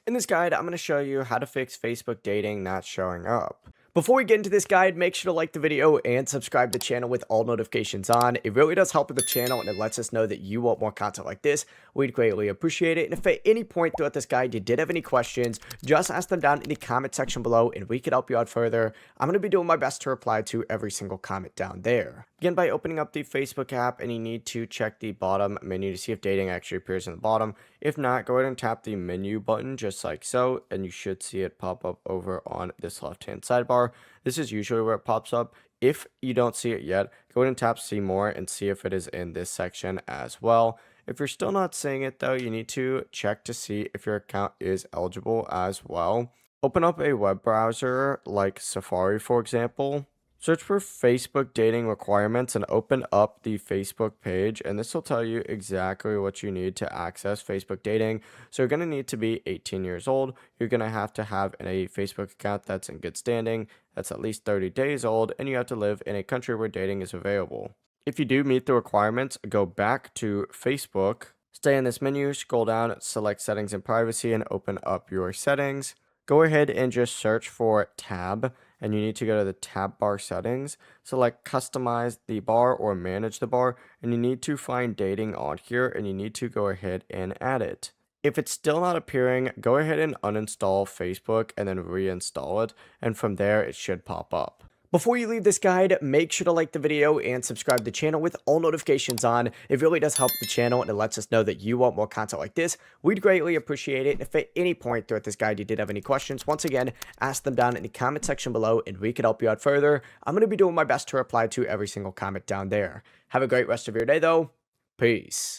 In this guide, I'm going to show you how to fix Facebook dating not showing up. Before we get into this guide, make sure to like the video and subscribe to the channel with all notifications on. It really does help with the channel and it lets us know that you want more content like this. We'd greatly appreciate it. And if at any point throughout this guide you did have any questions, just ask them down in the comment section below and we could help you out further. I'm going to be doing my best to reply to every single comment down there. Begin by opening up the Facebook app and you need to check the bottom menu to see if dating actually appears in the bottom. If not, go ahead and tap the menu button just like so, and you should see it pop up over on this left-hand sidebar. This is usually where it pops up. If you don't see it yet, go ahead and tap see more and see if it is in this section as well. If you're still not seeing it though, you need to check to see if your account is eligible as well. Open up a web browser like Safari, for example. Search for Facebook dating requirements and open up the Facebook page, and this will tell you exactly what you need to access Facebook dating. So you're going to need to be 18 years old. You're going to have a Facebook account that's in good standing, that's at least 30 days old, and you have to live in a country where dating is available. If you do meet the requirements, go back to Facebook, stay in this menu, scroll down, select settings and privacy, and open up your settings. Go ahead and just search for tab, and you need to go to the tab bar settings, select customize the bar or manage the bar, and you need to find dating on here and you need to go ahead and add it. If it's still not appearing, go ahead and uninstall Facebook and then reinstall it, and from there it should pop up. Before you leave this guide, make sure to like the video and subscribe to the channel with all notifications on. It really does help the channel and it lets us know that you want more content like this. We'd greatly appreciate it. And if at any point throughout this guide you did have any questions, once again, ask them down in the comment section below and we could help you out further. I'm going to be doing my best to reply to every single comment down there. Have a great rest of your day though. Peace.